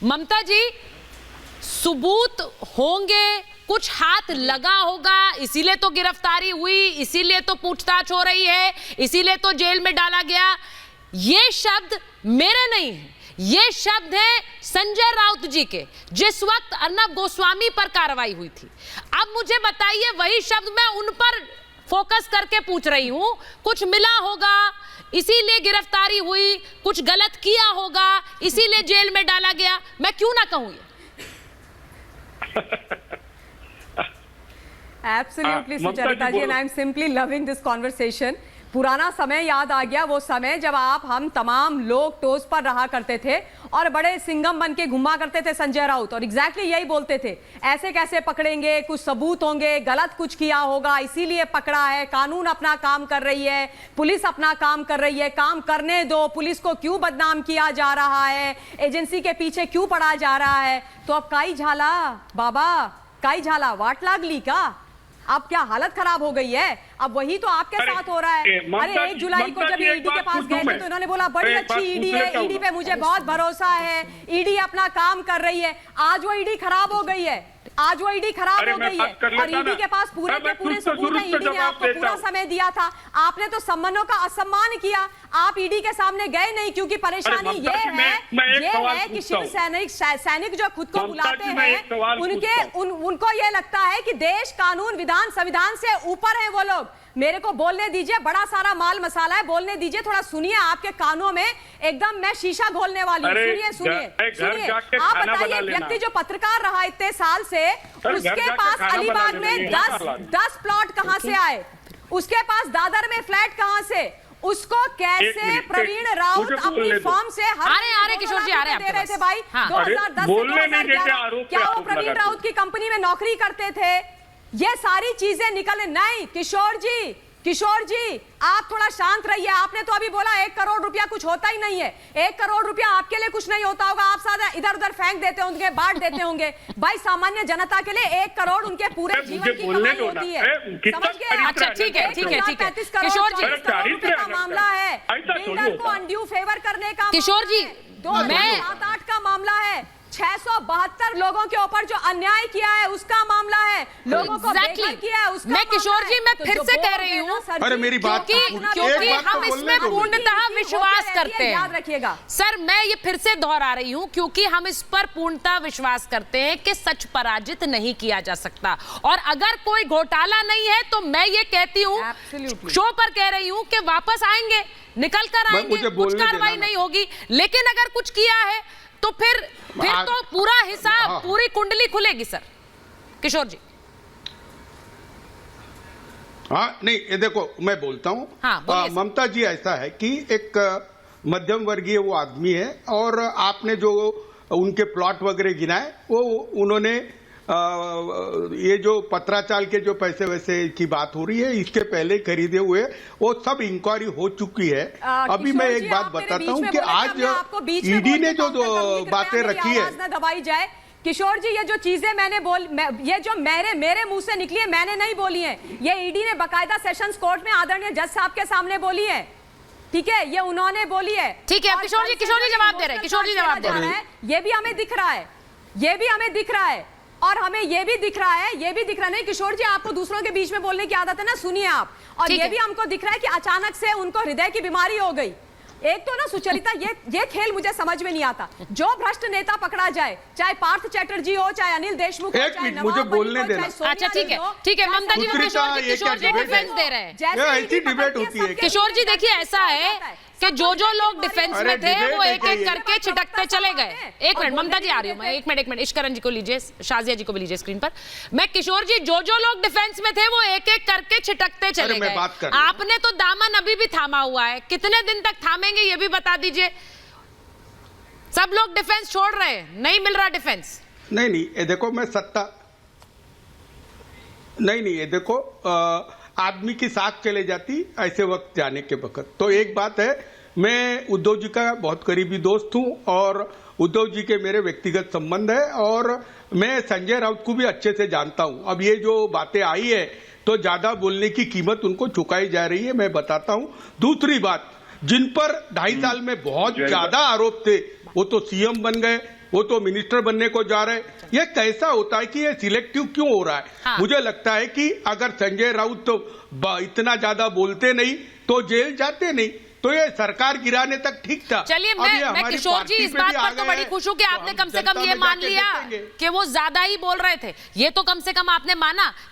ममता जी, सबूत होंगे, कुछ हाथ लगा होगा, इसीलिए तो गिरफ्तारी हुई, इसीलिए तो पूछताछ हो रही है, इसीलिए तो जेल में डाला गया। ये शब्द मेरे नहीं है, ये शब्द है संजय राउत जी के, जिस वक्त अर्नब गोस्वामी पर कार्रवाई हुई थी। अब मुझे बताइए, वही शब्द मैं उन पर फोकस करके पूछ रही हूं। कुछ मिला होगा इसीलिए गिरफ्तारी हुई, कुछ गलत किया होगा इसीलिए जेल में डाला गया, मैं क्यों ना कहूं ये? Absolutely, Sucharita ji, and I'm simply loving this conversation. पुराना समय याद आ गया, वो समय जब हम तमाम लोग टोस पर रहा करते थे और बड़े सिंघम बन के घुमा करते थे संजय राउत, और एग्जैक्टली यही बोलते थे, ऐसे कैसे पकड़ेंगे, कुछ सबूत होंगे, गलत कुछ किया होगा इसीलिए पकड़ा है, कानून अपना काम कर रही है, पुलिस अपना काम कर रही है, काम करने दो, पुलिस को क्यों बदनाम किया जा रहा है, एजेंसी के पीछे क्यों पड़ा जा रहा है। तो अब काई झाला बाबा, काई झाला, वाट लागली का? अब क्या हालत खराब हो गई है? अब वही तो आपके साथ हो रहा है। अरे 1 जुलाई को जब ईडी के पास गए थे तो इन्होंने बोला बड़ी अच्छी ईडी है, ईडी पे मुझे बहुत भरोसा है, ईडी अपना काम कर रही है। आज वो ईडी खराब हो गई है, आज वो ईडी खराब हो गई है और ईडी के पास पूरे के पूरे सबूत है। ईडी ने आपको पूरा समय दिया था, आपने तो सम्मानों का असम्मान किया। आप ईडी के सामने गए नहीं क्योंकि परेशानी ये है कि शिव सैनिक जो खुद को बुलाते हैं उनको ये लगता है कि देश, कानून, विधान, संविधान से ऊपर है वो लोग। मेरे को बोलने दीजिए, बड़ा सारा माल मसाला है, बोलने दीजिए, थोड़ा सुनिए। आपके कानों में एकदम मैं शीशा घोलने वाली हूँ। सुनिए सुनिए सुनिए, आप बताइए, व्यक्ति जो पत्रकार रहा इतने साल से, उसके पास अलीबाग में 10 प्लॉट कहां से आए, उसके पास दादर में फ्लैट कहां से, उसको कैसे प्रवीण राउत अपनी फॉर्म से हर किशोर जी दे रहे थे भाई। 2010 से 2011 क्या वो प्रवीण राउत की कंपनी में नौकरी करते थे? ये सारी चीजें निकले नहीं। किशोर जी आप थोड़ा शांत रहिए। आपने तो अभी बोला 1 करोड़ रुपया कुछ होता ही नहीं है। 1 करोड़ रुपया आपके लिए कुछ नहीं होता होगा, आप सारा इधर उधर फेंक देते होंगे, बांट देते होंगे। भाई सामान्य जनता के लिए 1 करोड़ उनके पूरे जीवन की कमाई होती है, समझ गए? अच्छा ठीक है 35 करोड़ किशोर जी, का मामला है, बिल्डर को अनड्यू फेवर करने का किशोर जी, 2007-8 का मामला है, 672 लोगों के ऊपर जो अन्याय किया है उसका मामला है, लोगों को बेघर किया है उसका। मैं किशोर जी, मैं फिर से कह रही हूँ, अरे मेरी बात क्योंकि हम इसमें पूर्णतः विश्वास करते हैं, याद रखिएगा सर। मैं ये फिर से दोहरा रही हूँ क्योंकि हम इस पर पूर्णतः विश्वास करते हैं कि सच पराजित नहीं किया जा सकता, और अगर कोई घोटाला नहीं है तो मैं ये कहती हूँ, शो पर कह रही हूँ कि वापस आएंगे, निकल कर आएंगे, कुछ कार्रवाई नहीं होगी। लेकिन अगर कुछ किया है तो फिर तो पूरा हिसाब, पूरी कुंडली खुलेगी सर। किशोर जी, हाँ नहीं, ये देखो मैं बोलता हूँ। हाँ, ममता जी, ऐसा है कि एक मध्यम वर्गीय वो आदमी है, और आपने जो उनके प्लॉट वगैरह गिनाए, वो उन्होंने ये जो पत्राचाल के जो पैसे वैसे की बात हो रही है, इसके पहले खरीदे हुए, वो सब इंक्वायरी हो चुकी है। अभी मैं एक बात बताता हूँ कि आज ईडी ने जो बातें रखी है, दबाई जाए। किशोर जी, ये जो चीजें ये जो मेरे मुंह से निकली है, मैंने नहीं बोली है, ये ईडी ने बकायदा सेशंस कोर्ट में आदरणीय जज साहब के सामने बोली है, ठीक है, ये उन्होंने बोली है। ठीक है, किशोर जी जवाब दे रहे हैं, किशोर जी जवाब दे रहे हैं। ये भी हमें दिख रहा है, ये भी हमें दिख रहा है, और हमें ये भी दिख रहा है, ये भी दिख रहा नहीं। किशोर जी, आपको दूसरों के बीच में बोलने की आदत है ना, सुनिए आप। और ये भी हमको दिख रहा है कि अचानक से उनको हृदय की बीमारी हो गई। एक तो ना सुचरिता, ये खेल मुझे समझ में नहीं आता। जो भ्रष्ट नेता पकड़ा जाए, चाहे पार्थ चैटर्जी हो, चाहे अनिल देशमुख हो, चाहे मुझे बोलने देना। अच्छा ठीक है ममता जी, किशोर जी डिफेंस दे रहे हैं। ऐसी डिबेट होती है। किशोर जी देखिए, ऐसा है कि जो लोग डिफेंस में थे वो एक एक करके छिटकते चले गए। एक मिनट ममता जी, आ रही हूँ मैं, एक मिनट इश्करण जी को लीजिए, शाजिया जी को भी लीजिए स्क्रीन पर। मैं किशोर जी, जो लोग डिफेंस में थे वो एक एक करके छिटकते चले गए। आपने तो दामन अभी भी थामा हुआ है, कितने दिन तक थामेंगे ये भी बता दीजिए। सब लोग डिफेंस छोड़ रहे हैं, नहीं मिल रहा डिफेंस। नहीं, ये देखो, मैं सत्ता नहीं, ये देखो, आदमी की साथ चले जाती ऐसे वक्त जाने के वक्त। तो एक बात है, मैं उद्धव जी का बहुत करीबी दोस्त हूं, और उद्धव जी के मेरे व्यक्तिगत संबंध है, और मैं संजय राउत को भी अच्छे से जानता हूं। अब ये जो बातें आई है तो ज्यादा बोलने की कीमत उनको चुकाई जा रही है, मैं बताता हूं। दूसरी बात, जिन पर 2.5 साल में बहुत ज्यादा आरोप थे, वो तो सीएम बन गए, वो तो मिनिस्टर बनने को जा रहे हैं। ये कैसा होता है कि ये सिलेक्टिव क्यों हो रहा है? हाँ। मुझे लगता है कि अगर संजय राउत तो इतना ज्यादा बोलते नहीं तो जेल जाते नहीं, तो ये सरकार गिराने तक ठीक था। चलिए अब ये मैं हमारी किशोर जी पार्टी इस पे भी बात आ पर तो गए बड़ी हैं, खुश हूं कि तो आपने हम कम से कम जनता ये में मान जाके लिया देखेंगे। कि वो ज्यादा ही बोल रहे थे। ये तो कम से कम आपने माना